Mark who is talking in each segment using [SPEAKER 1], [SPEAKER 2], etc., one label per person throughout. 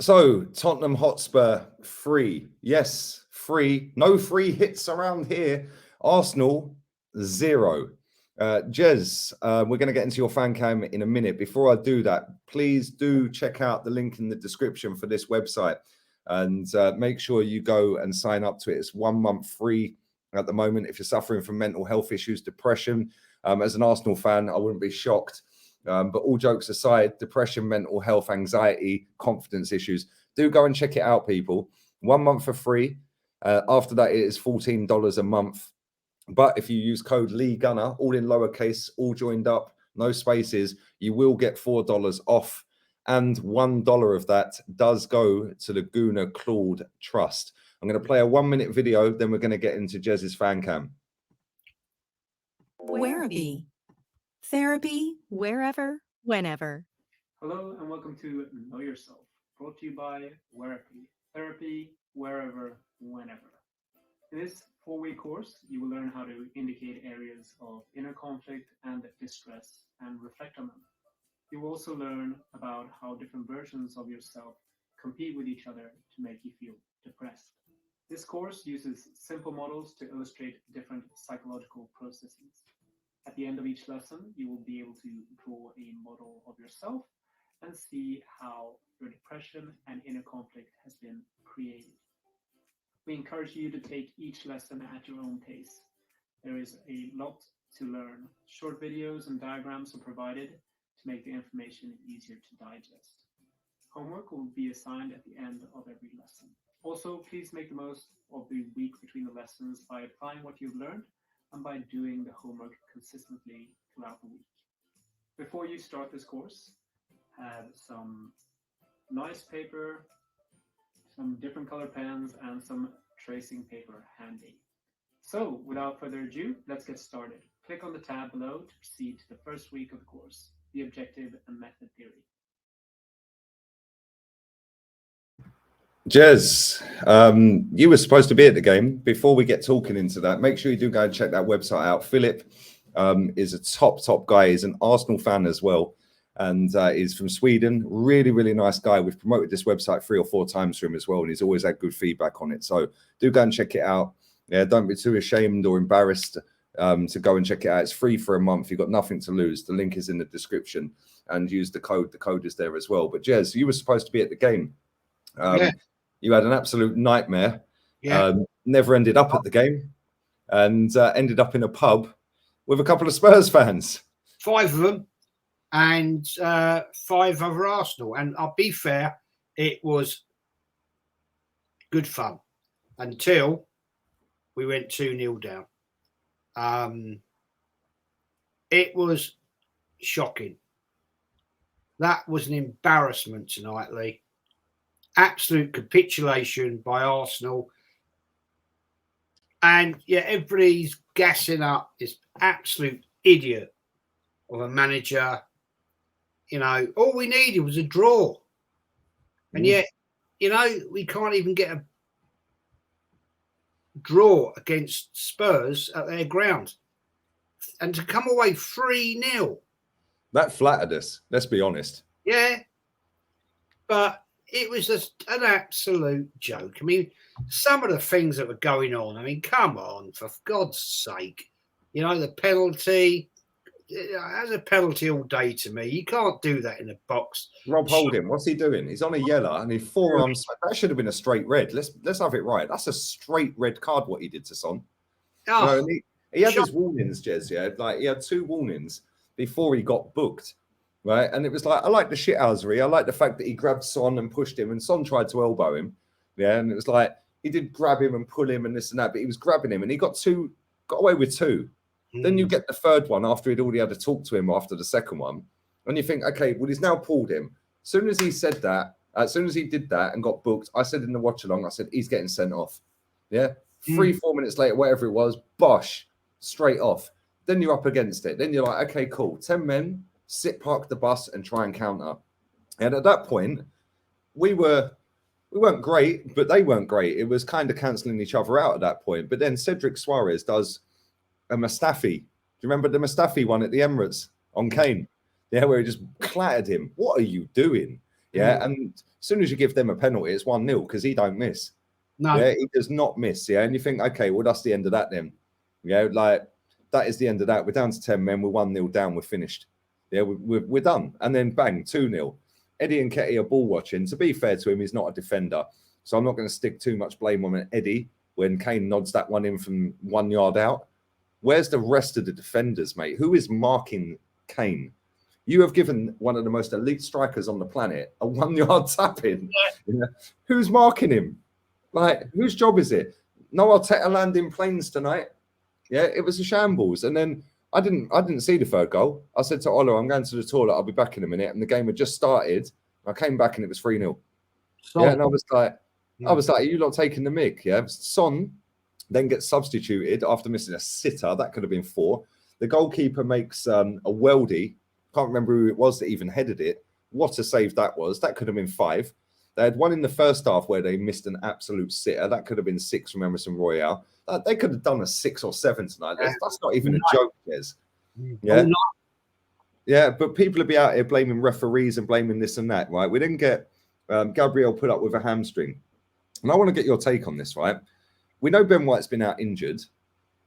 [SPEAKER 1] So, Tottenham Hotspur, free. Yes, free. No free hits around here. Arsenal, 0. Jez, we're going to get into your fan cam in a minute. Before I do that, please do check out the link in the description for this website and make sure you go and sign up to it. It's 1 month free at the moment. If you're suffering from mental health issues, depression, as an Arsenal fan, I wouldn't be shocked. But all jokes aside, depression, mental health, anxiety, confidence issues, do go and check it out, people. 1 month for free. After that, it is $14 a month. But if you use code leegunner, all in lowercase, all joined up, no spaces, you will get $4 off. And $1 of that does go to the Gunnar Claude Trust. I'm going to play a 1-minute video, then we're going to get into Jez's fan cam.
[SPEAKER 2] Werribee. Therapy, wherever, whenever.
[SPEAKER 3] Hello and welcome to Know Yourself, brought to you by Werribee. Therapy, wherever, whenever. In this 4-week course, you will learn how to indicate areas of inner conflict and distress and reflect on them. You will also learn about how different versions of yourself compete with each other to make you feel depressed. This course uses simple models to illustrate different psychological processes. At the end of each lesson, you will be able to draw a model of yourself and see how your depression and inner conflict has been created. We encourage you to take each lesson at your own pace. There is a lot to learn. Short videos and diagrams are provided to make the information easier to digest. Homework will be assigned at the end of every lesson. Also, please make the most of the week between the lessons by applying what you've learned and by doing the homework consistently throughout the week. Before you start this course, have some nice paper, some different color pens, and some tracing paper handy. So, without further ado, let's get started. Click on the tab below to proceed to the first week of the course, the objective and method theory.
[SPEAKER 1] Jez, you were supposed to be at the game. Before we get talking into that, make sure you do go and check that website out. Philip is a top guy. He's an Arsenal fan as well, and he's from Sweden. Really nice guy. We've promoted this website 3 or 4 times for him as well, and he's always had good feedback on it. So do go and check it out. Yeah, don't be too ashamed or embarrassed to go and check it out. It's free for a month. You've got nothing to lose. The link is in the description, and use the code. The code is there as well. But Jez, you were supposed to be at the game. Yeah. You had an absolute nightmare. Yeah. Never ended up at the game, and ended up in a pub with a couple of Spurs fans.
[SPEAKER 4] 5 of them, and 5 other Arsenal. And I'll be fair, it was good fun until we went 2-0 down. It was shocking. That was an embarrassment tonight, Lee. Absolute capitulation by Arsenal. And yeah, everybody's gassing up this absolute idiot of a manager. You know, all we needed was a draw. And yet, you know, we can't even get a draw against Spurs at their ground. And to come away 3-0.
[SPEAKER 1] That flattered us, let's be honest.
[SPEAKER 4] Yeah. But it was just an absolute joke. I mean, some of the things that were going on, I mean, come on, for God's sake. You know, the penalty, as a penalty all day to me. You can't do that in a box.
[SPEAKER 1] Rob Holding, what's he doing? He's on a yellow and his forearms. That should have been a straight red. Let's have it right. That's a straight red card, what he did to Son.
[SPEAKER 4] Oh,
[SPEAKER 1] you know, he had his warnings, Jez, yeah? Like, he had 2 warnings before he got booked. Right, and it was like, I like the shithousery. I like the fact that he grabbed Son and pushed him, and Son tried to elbow him. Yeah, and it was like he did grab him and pull him and this and that, but he was grabbing him, and he got away with 2. Then you get the 3rd one after he'd already had to talk to him after the 2nd one, and you think, okay, well, he's now pulled him. As soon as he said that, as soon as he did that and got booked, I said in the watch along, I said he's getting sent off. Yeah, 3-4 minutes later, whatever it was, bosh, straight off. Then you're up against it. Then you're like, okay, cool, 10 men. Sit, park the bus, and try and counter. And at that point, we weren't great, but they weren't great. It was kind of cancelling each other out at that point. But then Cedric Suarez does a Mustafi. Do you remember the Mustafi one at the Emirates on Kane? Yeah, where he just clattered him. What are you doing? Yeah, and as soon as you give them a penalty, it's 1-0 because he don't miss.
[SPEAKER 4] No.
[SPEAKER 1] Yeah, he does not miss. Yeah, and you think, okay, well, that's the end of that then. Yeah, like that is the end of that. We're down to 10 men. We're 1-0 down. We're finished. Yeah, we're done. And then bang, 2-0. Eddie and Ketty are ball watching. To be fair to him, he's not a defender. So I'm not going to stick too much blame on Eddie when Kane nods that one in from 1 yard out. Where's the rest of the defenders, mate? Who is marking Kane? You have given one of the most elite strikers on the planet a 1 yard tap in. Yeah. Who's marking him? Like, whose job is it? No Arteta landing planes tonight. Yeah, it was a shambles. And then I didn't see the third goal. I said to Ola, I'm going to the toilet. I'll be back in a minute. And the game had just started. I came back and it was 3-0. Yeah, and I was like, are you lot taking the mick? Yeah, Son then gets substituted after missing a sitter. That could have been 4. The goalkeeper makes a weldy. Can't remember who it was that even headed it. What a save that was. That could have been 5. They had one in the first half where they missed an absolute sitter. That could have been 6 from Emerson Royale. They could have done a 6 or 7 tonight. That's not even a joke, Des. Yeah. Yeah, but people will be out here blaming referees and blaming this and that, right? We didn't get Gabriel put up with a hamstring. And I want to get your take on this, right? We know Ben White's been out injured,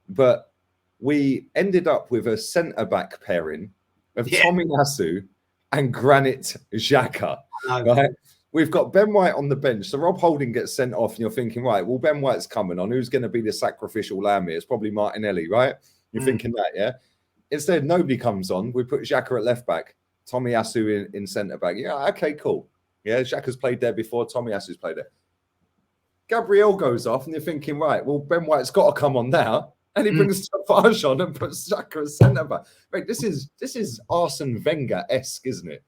[SPEAKER 1] but we ended up with a centre-back pairing of Tommy Nasu and Granit Xhaka, right? We've got Ben White on the bench. So Rob Holding gets sent off and you're thinking, right, well, Ben White's coming on. Who's going to be the sacrificial lamb here? It's probably Martinelli, right? You're thinking that, yeah? Instead, nobody comes on. We put Xhaka at left back, Tommy Asu in centre back. Yeah, okay, cool. Yeah, Xhaka's played there before. Tommy Asu's played there. Gabriel goes off and you're thinking, right, well, Ben White's got to come on now. And he brings Tafaj on and puts Xhaka as centre back. Mate, this is Arsene Wenger-esque, isn't it?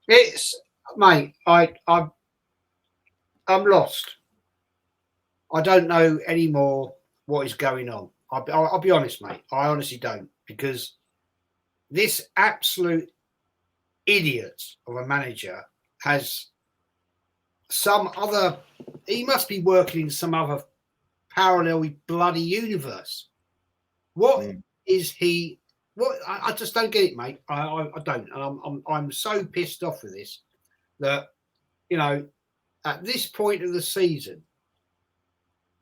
[SPEAKER 4] It's, mate, I'm lost. I don't know anymore what is going on. I'll be honest, mate. I honestly don't, because this absolute idiot of a manager has some other. He must be working in some other parallel bloody universe. What is he? What I just don't get it, mate. I don't, and I'm so pissed off with this that, you know, at this point of the season,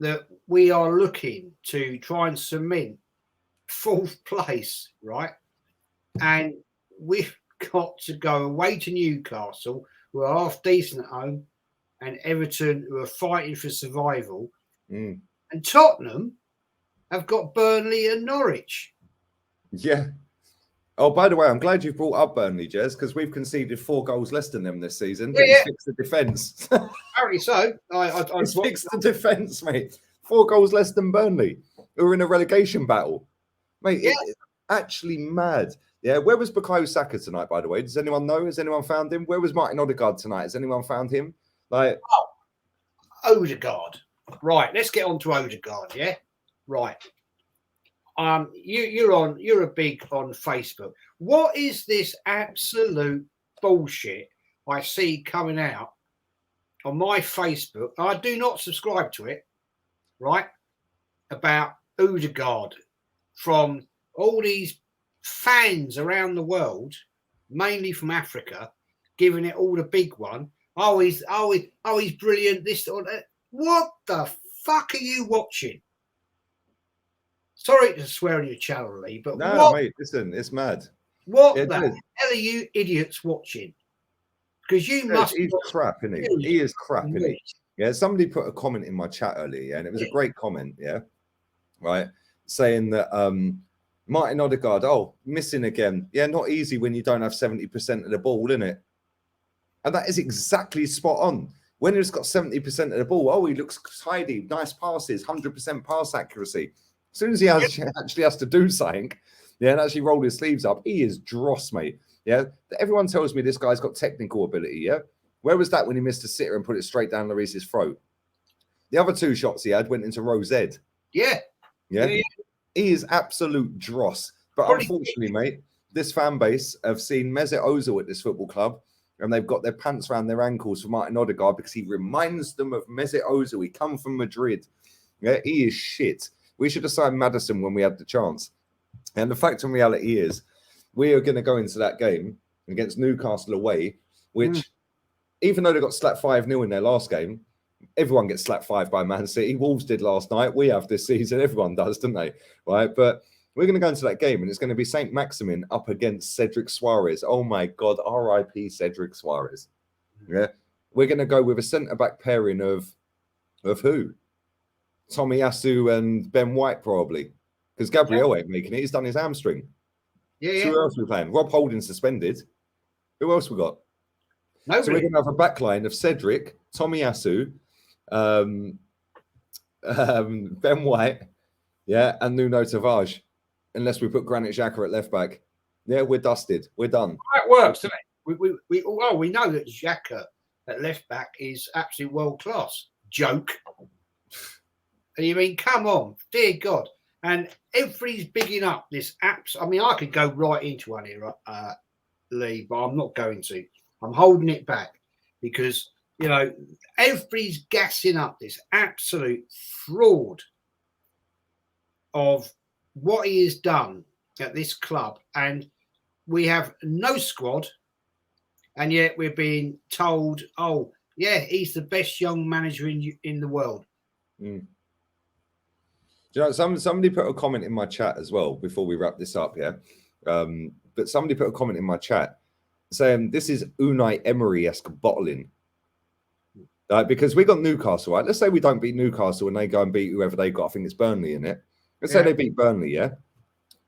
[SPEAKER 4] that we are looking to try and cement 4th place, right? And we've got to go away to Newcastle, who are half decent at home, and Everton, who are fighting for survival. And Tottenham have got Burnley and Norwich.
[SPEAKER 1] Yeah. Oh, by the way, I'm glad you brought up Burnley, Jez, because we've conceded 4 goals less than them this season. But he's fixed the defence.
[SPEAKER 4] Apparently so.
[SPEAKER 1] He's fixed the defence, mate. 4 goals less than Burnley, who are in a relegation battle. Mate, it's actually mad. Yeah, where was Bukayo Saka tonight, by the way? Does anyone know? Has anyone found him? Where was Martin Odegaard tonight? Has anyone found him? Like,
[SPEAKER 4] Odegaard. Right, let's get on to Odegaard, yeah? Right. You're a big on Facebook. What is this absolute bullshit I see coming out on my Facebook? I do not subscribe to it, right? About Odegaard from all these fans around the world, mainly from Africa, giving it all the big one. Oh, he's brilliant. This or that. What the fuck are you watching? Sorry to swear on your channel, Lee, but
[SPEAKER 1] no, mate, listen, it's mad.
[SPEAKER 4] What the hell are you idiots watching? Because you must.
[SPEAKER 1] He's crap, isn't he? He is crap, isn't he? Yeah, somebody put a comment in my chat earlier, and it was a great comment, right, saying that Martin Odegaard, missing again. Yeah, not easy when you don't have 70% of the ball, isn't it? And that is exactly spot on. When he's got 70% of the ball, he looks tidy, nice passes, 100% pass accuracy. As soon as he actually has to do something, and actually roll his sleeves up, he is dross, mate. Yeah, everyone tells me this guy's got technical ability. Yeah, where was that when he missed a sitter and put it straight down Lloris's throat? The other 2 shots he had went into Rose Ed. Yeah. He is absolute dross. But unfortunately, mate, this fan base have seen Mesut Ozil at this football club, and they've got their pants around their ankles for Martin Odegaard because he reminds them of Mesut Ozil. He come from Madrid. Yeah, he is shit. We should have signed Maddison when we had the chance. And the fact and reality is we are going to go into that game against Newcastle away, which even though they got slapped 5-0 in their last game, everyone gets slapped 5 by Man City. Wolves did last night. We have this season. Everyone does, don't they? Right? But we're going to go into that game, and it's going to be St. Maximin up against Cedric Suarez. Oh, my God. R.I.P. Cedric Suarez. Yeah. We're going to go with a centre-back pairing of who? Tomiyasu and Ben White, probably. Because Gabriel ain't making it. He's done his hamstring.
[SPEAKER 4] Yeah,
[SPEAKER 1] So who else are we playing? Rob Holding suspended. Who else we got?
[SPEAKER 4] Nobody.
[SPEAKER 1] So we're going to have a back line of Cedric, Tomiyasu, Ben White, yeah, and Nuno Tavares. Unless we put Granit Xhaka at left back. Yeah, we're dusted. We're done.
[SPEAKER 4] That works, doesn't it? We know that Xhaka at left back is absolutely world class. Joke. And you mean, come on, dear God. And everybody's bigging up this apps. I mean, I could go right into one here, Lee, but I'm not going to. I'm holding it back because, you know, everybody's gassing up this absolute fraud of what he has done at this club. And we have no squad. And yet we're being told, oh, yeah, he's the best young manager in the world.
[SPEAKER 1] Mm. Do you know, somebody put a comment in my chat as well before we wrap this up, yeah? But somebody put a comment in my chat saying this is Unai Emery-esque bottling. Because we got Newcastle, right? Let's say we don't beat Newcastle and they go and beat whoever they got. I think it's Burnley in it. Let's say they beat Burnley, yeah?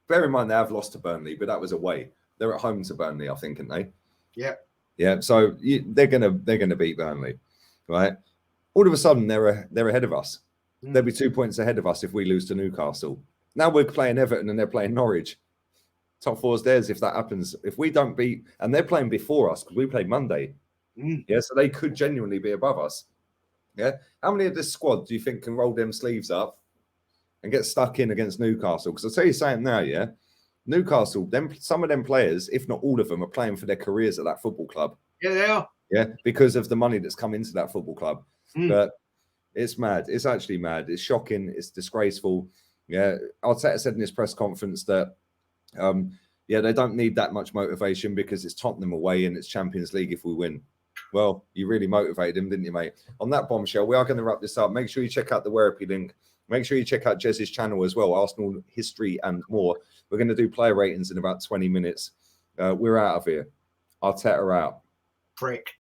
[SPEAKER 1] Bear in mind they have lost to Burnley, but that was away. They're at home to Burnley, I think, aren't they?
[SPEAKER 4] Yeah.
[SPEAKER 1] Yeah, so they're gonna beat Burnley, right? All of a sudden they're ahead of us. They'll be 2 points ahead of us if we lose to Newcastle. Now we're playing Everton and they're playing Norwich. Top four's theirs if that happens. If we don't beat, and they're playing before us because we played Monday. Yeah, so they could genuinely be above us. Yeah. How many of this squad do you think can roll them sleeves up and get stuck in against Newcastle? Because I'll tell you something now, yeah. Newcastle, some of them players, if not all of them, are playing for their careers at that football club.
[SPEAKER 4] Yeah, they are.
[SPEAKER 1] Yeah, because of the money that's come into that football club. But it's mad. It's actually mad. It's shocking. It's disgraceful. Yeah, Arteta said in his press conference that, yeah, they don't need that much motivation because it's Tottenham away and it's Champions League if we win. Well, you really motivated him, didn't you, mate? On that bombshell, we are going to wrap this up. Make sure you check out the Werripy link. Make sure you check out Jez's channel as well, Arsenal history and more. We're going to do player ratings in about 20 minutes. We're out of here. Arteta out.
[SPEAKER 4] Prick.